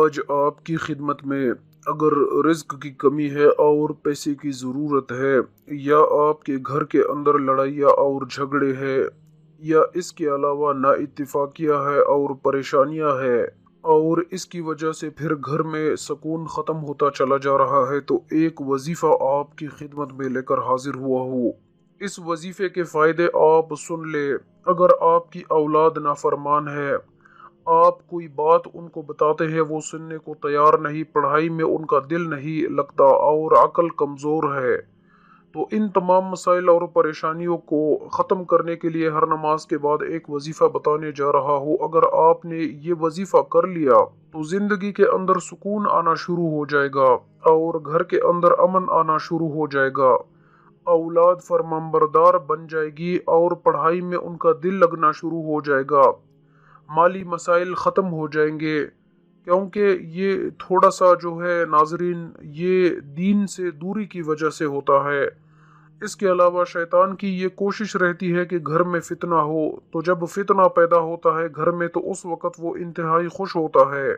آج آپ کی خدمت میں اگر رزق کی کمی ہے اور پیسے کی ضرورت ہے، یا آپ کے گھر کے اندر لڑائیاں اور جھگڑے ہیں، یا اس کے علاوہ نا اتفاقیہ ہے اور پریشانیاں ہے، اور اس کی وجہ سے پھر گھر میں سکون ختم ہوتا چلا جا رہا ہے، تو ایک وظیفہ آپ کی خدمت میں لے کر حاضر ہوا ہوں۔ اس وظیفے کے فائدے آپ سن لے۔ اگر آپ کی اولاد نافرمان ہے، آپ کوئی بات ان کو بتاتے ہیں وہ سننے کو تیار نہیں، پڑھائی میں ان کا دل نہیں لگتا اور عقل کمزور ہے، تو ان تمام مسائل اور پریشانیوں کو ختم کرنے کے لیے ہر نماز کے بعد ایک وظیفہ بتانے جا رہا ہوں۔ اگر آپ نے یہ وظیفہ کر لیا تو زندگی کے اندر سکون آنا شروع ہو جائے گا اور گھر کے اندر امن آنا شروع ہو جائے گا، اولاد فرمانبردار بن جائے گی اور پڑھائی میں ان کا دل لگنا شروع ہو جائے گا، مالی مسائل ختم ہو جائیں گے، کیونکہ یہ تھوڑا سا جو ہے ناظرین، یہ دین سے دوری کی وجہ سے ہوتا ہے۔ اس کے علاوہ شیطان کی یہ کوشش رہتی ہے کہ گھر میں فتنہ ہو، تو جب فتنہ پیدا ہوتا ہے گھر میں تو اس وقت وہ انتہائی خوش ہوتا ہے۔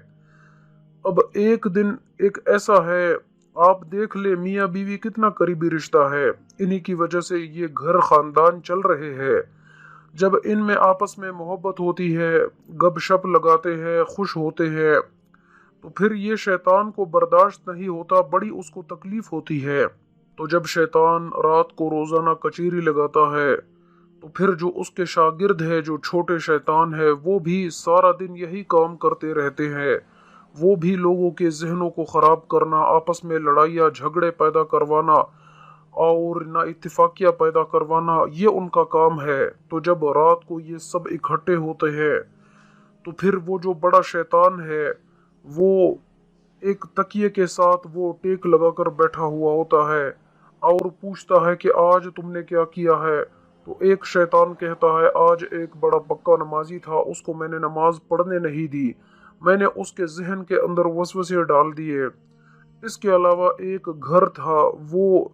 اب ایک دن ایک ایسا ہے، آپ دیکھ لیں میاں بیوی کتنا قریبی رشتہ ہے، انہی کی وجہ سے یہ گھر خاندان چل رہے ہیں۔ جب ان میں آپس میں محبت ہوتی ہے، گپ شپ لگاتے ہیں، خوش ہوتے ہیں، تو پھر یہ شیطان کو برداشت نہیں ہوتا، بڑی اس کو تکلیف ہوتی ہے۔ تو جب شیطان رات کو روزانہ کچیری لگاتا ہے، تو پھر جو اس کے شاگرد ہے، جو چھوٹے شیطان ہے، وہ بھی سارا دن یہی کام کرتے رہتے ہیں، وہ بھی لوگوں کے ذہنوں کو خراب کرنا، آپس میں لڑائیاں جھگڑے پیدا کروانا اور نا اتفاقیہ پیدا کروانا، یہ ان کا کام ہے۔ تو جب رات کو یہ سب اکٹھے ہوتے ہیں تو پھر وہ جو بڑا شیطان ہے وہ ایک تکیے کے ساتھ وہ ٹیک لگا کر بیٹھا ہوا ہوتا ہے اور پوچھتا ہے کہ آج تم نے کیا کیا ہے؟ تو ایک شیطان کہتا ہے آج ایک بڑا پکا نمازی تھا، اس کو میں نے نماز پڑھنے نہیں دی، میں نے اس کے ذہن کے اندر وسوسے ڈال دیے۔ اس کے علاوہ ایک گھر تھا، وہ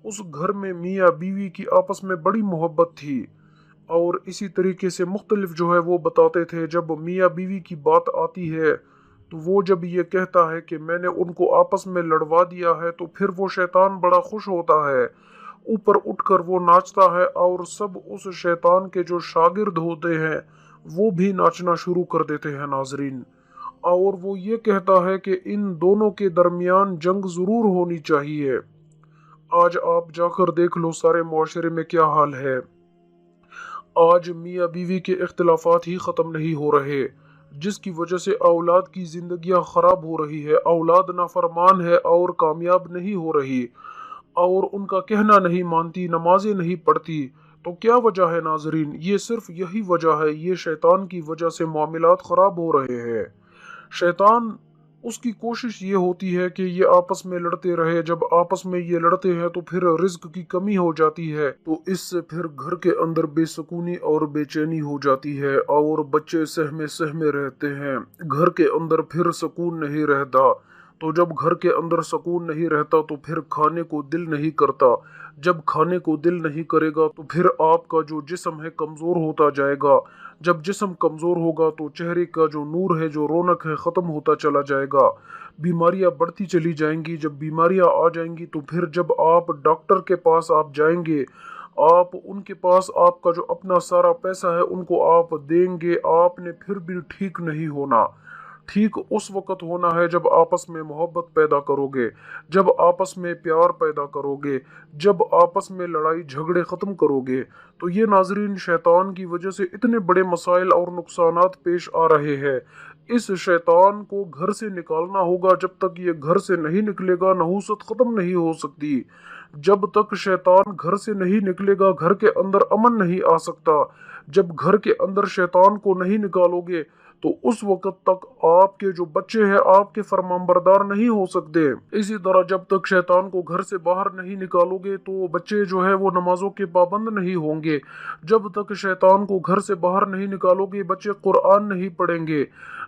اس گھر میں میاں بیوی کی آپس میں بڑی محبت تھی، اور اسی طریقے سے مختلف جو ہے وہ بتاتے تھے، جب میاں بیوی کی بات آتی ہے تو وہ جب یہ کہتا ہے کہ میں نے ان کو آپس میں لڑوا دیا ہے، تو پھر وہ شیطان بڑا خوش ہوتا ہے، اوپر اٹھ کر وہ ناچتا ہے، اور سب اس شیطان کے جو شاگرد ہوتے ہیں وہ بھی ناچنا شروع کر دیتے ہیں ناظرین، اور وہ یہ کہتا ہے کہ ان دونوں کے درمیان جنگ ضرور ہونی چاہیے۔ آج آپ جا کر دیکھ لو سارے معاشرے میں کیا حال ہے، آج میاں بیوی کے اختلافات ہی ختم نہیں ہو رہے، جس کی وجہ سے اولاد کی زندگیاں خراب ہو رہی ہے، اولاد نافرمان ہے اور کامیاب نہیں ہو رہی، اور ان کا کہنا نہیں مانتی، نمازیں نہیں پڑھتی۔ تو کیا وجہ ہے ناظرین؟ یہ صرف یہی وجہ ہے، یہ شیطان کی وجہ سے معاملات خراب ہو رہے ہیں۔ شیطان اس کی کوشش یہ ہوتی ہے کہ یہ آپس میں لڑتے رہے، جب آپس میں یہ لڑتے ہیں تو پھر رزق کی کمی ہو جاتی ہے، تو اس سے پھر گھر کے اندر بے سکونی اور بے چینی ہو جاتی ہے، اور بچے سہمے سہمے رہتے ہیں، گھر کے اندر پھر سکون نہیں رہتا۔ تو جب گھر کے اندر سکون نہیں رہتا تو پھر کھانے کو دل نہیں کرتا، جب کھانے کو دل نہیں کرے گا تو پھر آپ کا جو جسم ہے کمزور ہوتا جائے گا، جب جسم کمزور ہوگا تو چہرے کا جو نور ہے، جو رونق ہے، ختم ہوتا چلا جائے گا، بیماریاں بڑھتی چلی جائیں گی۔ جب بیماریاں آ جائیں گی تو پھر جب آپ ڈاکٹر کے پاس آپ جائیں گے، آپ ان کے پاس آپ کا جو اپنا سارا پیسہ ہے ان کو آپ دیں گے، آپ نے پھر بھی ٹھیک نہیں ہونا۔ ٹھیک اس وقت ہونا ہے جب آپس میں محبت پیدا کرو گے، جب آپس میں پیار پیدا کرو گے، جب آپس میں لڑائی جھگڑے ختم کرو گے۔ تو یہ ناظرین شیطان کی وجہ سے اتنے بڑے مسائل اور نقصانات پیش آ رہے ہیں، اس شیطان کو گھر سے نکالنا ہوگا۔ جب تک یہ گھر سے نہیں نکلے گا نحوست ختم نہیں ہو سکتی، جب تک شیطان گھر سے نہیں نکلے گا گھر کے اندر امن نہیں آ سکتا، جب گھر کے اندر شیطان کو نہیں نکالو گے تو اس وقت تک آپ کے جو بچے ہیں آپ کے فرمانبردار نہیں ہو سکتے۔ اسی طرح جب تک شیطان کو گھر سے باہر نہیں نکالو گے تو بچے جو ہے وہ نمازوں کے پابند نہیں ہوں گے، جب تک شیطان کو گھر سے باہر نہیں نکالو گے بچے قرآن نہیں پڑھیں گے،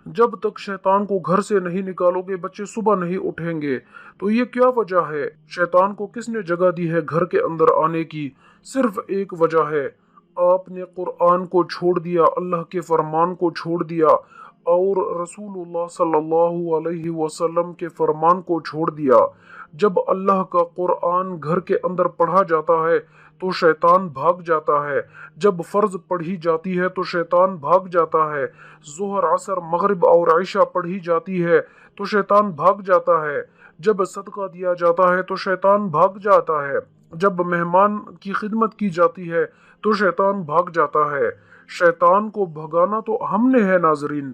جب تک شیطان کو گھر سے نہیں نکالو گے بچے صبح نہیں اٹھیں گے۔ تو یہ کیا وجہ ہے؟ شیطان کو کس نے جگہ دی ہے گھر کے اندر آنے کی؟ صرف ایک وجہ ہے، آپ نے قرآن کو چھوڑ دیا، اللہ کے فرمان کو چھوڑ دیا، اور رسول اللہ صلی اللہ علیہ وسلم کے فرمان کو چھوڑ دیا۔ جب اللہ کا قرآن گھر کے اندر پڑھا جاتا ہے تو شیطان بھاگ جاتا ہے، جب فرض پڑھی جاتی ہے تو شیطان بھاگ جاتا ہے، ظہر عصر مغرب اور عشاء پڑھی جاتی ہے تو شیطان بھاگ جاتا ہے، جب صدقہ دیا جاتا ہے تو شیطان بھاگ جاتا ہے، جب مہمان کی خدمت کی جاتی ہے تو شیطان بھاگ جاتا ہے۔ شیطان کو بھگانا تو ہم نے ہے ناظرین۔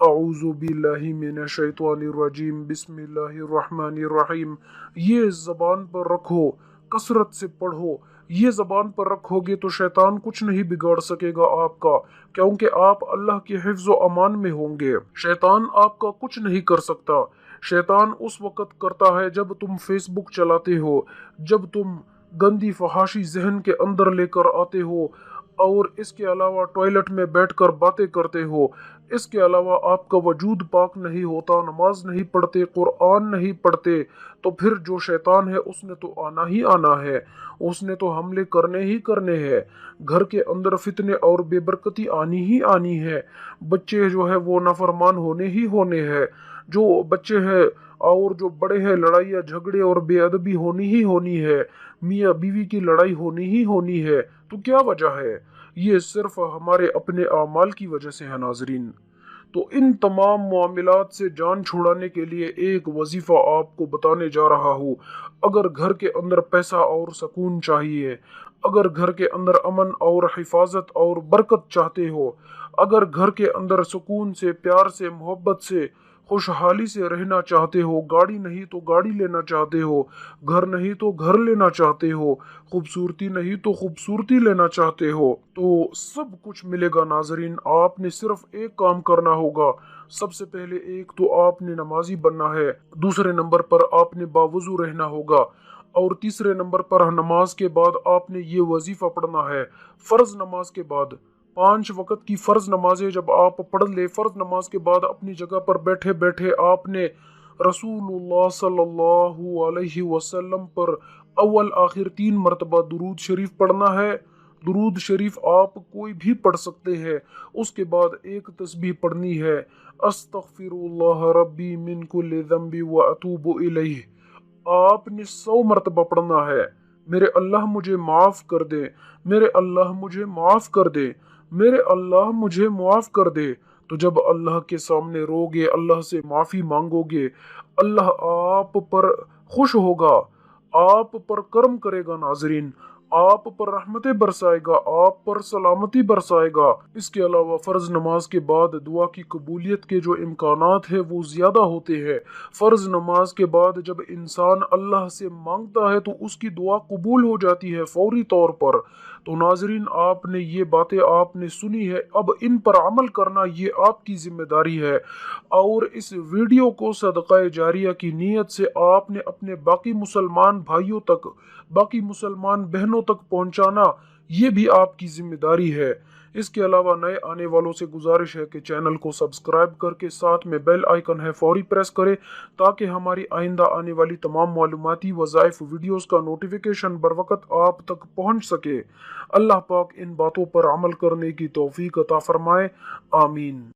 اعوذ باللہ من الشیطان الرجیم، بسم اللہ الرحمن الرحیم۔ یہ زبان پر رکھو، کثرت سے پڑھو۔ یہ زبان پر رکھو گے تو شیطان کچھ نہیں بگاڑ سکے گا آپ کا، کیونکہ آپ اللہ کے حفظ و امان میں ہوں گے۔ شیطان آپ کا کچھ نہیں کر سکتا۔ شیطان اس وقت کرتا ہے جب تم فیس بک چلاتے ہو، جب تم گندی فحاشی ذہن کے اندر لے کر آتے ہو، اور اس کے علاوہ ٹوائلٹ میں بیٹھ کر باتیں کرتے ہو۔ اس کے علاوہ آپ کا وجود پاک نہیں ہوتا، نماز نہیں پڑھتے، قرآن نہیں پڑھتے، تو پھر جو شیطان ہے اس نے تو آنا ہی آنا ہے، اس نے تو حملے کرنے ہی کرنے ہیں۔ گھر کے اندر فتنے اور بے برکتی آنی ہی آنی ہے۔ بچے جو ہے وہ نافرمان ہونے ہی ہونے ہیں۔ جو بچے ہیں اور جو بڑے ہیں، لڑائیاں جھگڑے اور بے ادبی ہونی ہی ہونی ہے، میاں بیوی کی لڑائی ہونی ہی ہونی ہے۔ تو کیا وجہ ہے؟ یہ صرف ہمارے اپنے اعمال کی وجہ سے ہے ناظرین۔ تو ان تمام معاملات سے جان چھڑانے کے لیے ایک وظیفہ آپ کو بتانے جا رہا ہوں۔ اگر گھر کے اندر پیسہ اور سکون چاہیے، اگر گھر کے اندر امن اور حفاظت اور برکت چاہتے ہو، اگر گھر کے اندر سکون سے، پیار سے، محبت سے، خوشحالی سے رہنا چاہتے ہو، گاڑی نہیں تو گاڑی لینا چاہتے ہو، گھر نہیں تو گھر لینا چاہتے ہو، خوبصورتی نہیں تو خوبصورتی لینا چاہتے ہو، تو سب کچھ ملے گا ناظرین۔ آپ نے صرف ایک کام کرنا ہوگا۔ سب سے پہلے ایک تو آپ نے نمازی بننا ہے، دوسرے نمبر پر آپ نے باوضو رہنا ہوگا، اور تیسرے نمبر پر نماز کے بعد آپ نے یہ وظیفہ پڑھنا ہے۔ فرض نماز کے بعد 5 وقت کی فرض نمازیں جب آپ پڑھ لے، فرض نماز کے بعد اپنی جگہ پر بیٹھے بیٹھے آپ نے رسول اللہ صلی اللہ علیہ وسلم پر اول آخر 3 مرتبہ درود شریف پڑھنا ہے۔ درود شریف آپ کوئی بھی پڑھ سکتے ہیں۔ اس کے بعد ایک تسبیح پڑھنی ہے، استغفر اللہ ربی من کل ذنب واتوب الیہ۔ آپ نے 100 مرتبہ پڑھنا ہے، میرے اللہ مجھے معاف کر دے، میرے اللہ مجھے معاف کر دے، میرے اللہ مجھے معاف کر دے۔ تو جب اللہ کے سامنے رو گے، اللہ سے معافی مانگو گے، اللہ آپ پر خوش ہوگا، آپ پر کرم کرے گا ناظرین، آپ پر رحمتیں برسائے گا، آپ پر سلامتی برسائے گا۔ اس کے علاوہ فرض نماز کے بعد دعا کی قبولیت کے جو امکانات ہیں وہ زیادہ ہوتے ہیں۔ فرض نماز کے بعد جب انسان اللہ سے مانگتا ہے تو اس کی دعا قبول ہو جاتی ہے فوری طور پر۔ تو ناظرین، آپ نے یہ باتیں آپ نے سنی ہے، اب ان پر عمل کرنا یہ آپ کی ذمہ داری ہے، اور اس ویڈیو کو صدقہ جاریہ کی نیت سے آپ نے اپنے باقی مسلمان بھائیوں تک، باقی مسلمان بہنوں تک پہنچانا یہ بھی آپ کی ذمہ داری ہے۔ اس کے علاوہ نئے آنے والوں سے گزارش ہے کہ چینل کو سبسکرائب کر کے ساتھ میں بیل آئیکن ہے فوری پریس کرے، تاکہ ہماری آئندہ آنے والی تمام معلوماتی وظائف ویڈیوز کا نوٹیفیکیشن بر وقت آپ تک پہنچ سکے۔ اللہ پاک ان باتوں پر عمل کرنے کی توفیق عطا فرمائے، آمین۔